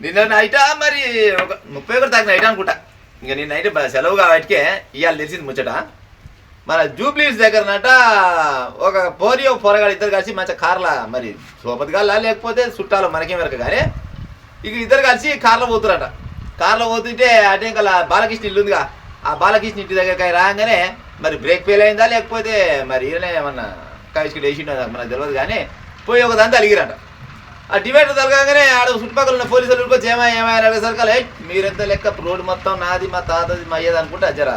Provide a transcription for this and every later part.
నిన్న నైట్ మరి ఒక 31 తారీఖు నైట్ అనుకుంటా. ఇంకా నిన్న నైట్ సెలవు కాబట్టికే ఇవాళ తెలిసింది ముచ్చట. మన జూబ్లీస్ దగ్గరనట ఒక పోరగాడు ఇద్దరు కలిసి మంచిగా కార్ల మరి సోపతిగాళ్ళ లేకపోతే చుట్టాలు మనకేం వరకు కానీ ఇక ఇద్దరు కలిసి కార్లో పోతురట. కార్లో పోతుంటే అటే ఇంకా బాలకృష్ణ ఇల్లు ఉందిగా, ఆ బాలకృష్ణ ఇంటి దగ్గరకి రాగానే మరి బ్రేక్ ఫెయిల్ అయిందా లేకపోతే మరి ఈయనే ఏమన్నా కాయిస్కి వేసిండో మనకు తెలియదు కానీ పోయి ఒక దాంతో అలిగిరట. ఆ డివైడర్ తలగానే ఆడ చుట్టుపక్కల ఉన్న పోలీసులు వచ్చి ఏమైనా అడిగేసరికి మీరెంత లెక్క రోడ్డు మొత్తం నాది మా తాతది మా అయ్యేది అనుకుంటే జరా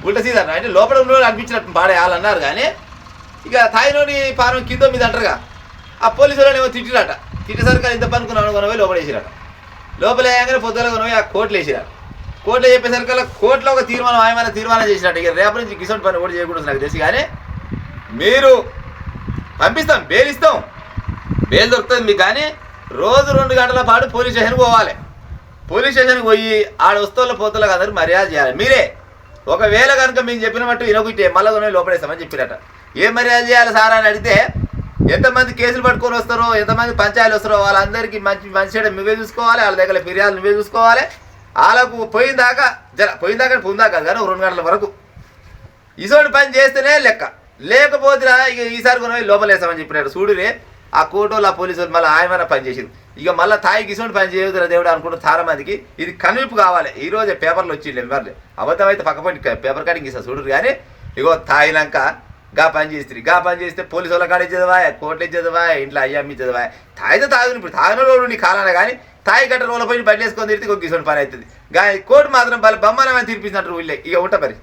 ఉల్ట సీదా అంటే లోపల ఉన్న అనిపించినట్టు పాడేయాలన్నారు కానీ ఇక తాయిలోని పానం కింద మీద అంటారుగా. ఆ పోలీసులు ఏమో తిట్టిరట. తిట్టేసరికి ఇంత పనుకున్నాను కొనవి లోపల వేసిరట. లోపల వేయగానే పొద్దున కొనవి ఆ కోర్టులు వేసిరారు. కోర్టులో చెప్పేసరికి కోర్టులో ఒక తీర్మానం చేసినట్టు. ఇక రేపటి నుంచి కిసోన్ పని కూడా చేయకూడదు నాకు తెలిసి కానీ మీరు పంపిస్తాం, బెయిల్ ఇస్తాం, బెయిల్ దొరుకుతుంది మీకు. కానీ రోజు 2 గంటల పాటు పోలీస్ స్టేషన్కి పోవాలి. పోలీస్ స్టేషన్కి పోయి ఆడ వస్తువుల పోతులకు అందరూ మర్యాద చేయాలి మీరే. ఒకవేళ కనుక మేము చెప్పిన మట్టు వినకుంటే మళ్ళీ కొన్ని లోపడేస్తామని చెప్పిరట. ఏం మర్యాద చేయాలి సార్ అని అడిగితే ఎంతమంది కేసులు పట్టుకొని వస్తారో ఎంతమంది పంచాయతీలు వస్తారో వాళ్ళందరికీ మంచి నువ్వే చూసుకోవాలి, వాళ్ళ దగ్గర ఫిర్యాదు నువ్వే చూసుకోవాలి. వాళ్ళకు పోయిందాకా పొందాక కానీ 2 గంటల వరకు ఇసోటి పని చేస్తేనే లెక్క, లేకపోతే ఇక ఈసారి కొన్ని లోపలేస్తామని చెప్పినాడు. చూడురే ఆ కోర్టు ఆ పోలీసులు మళ్ళీ ఆయమైన పని చేసింది. ఇక మళ్ళీ తాయికి ఇసోటి పని చేయదురా దేవుడు అనుకుంటే చాలా మందికి ఇది కనువిప్పు కావాలి. ఈరోజే పేపర్లు వచ్చిండే ఎవరు అబద్ధం అయితే పక్కపండి పేపర్ కటింగ్ ఇస్తారు చూడరు. కానీ ఇగో తాయినాక గా పని చేస్తే పోలీసు వాళ్ళ కాడ ఇచ్చేదవా, కోర్టులు ఇచ్చేదవా, ఇంట్లో అయ్యమ్మి ఇచ్చేదవా. తాయితే తాగుని ఇప్పుడు తాగిన నీ కాలాన కానీ తాయి గట్ట రోల పోయి బయట వేసుకొని తిరిగితే ఒక ఇసోటి పని అవుతుంది. కానీ కోర్టు మాత్రం బొమ్మనమని తీర్పించినట్టు వీళ్ళే. ఇక ఉంటా మరి.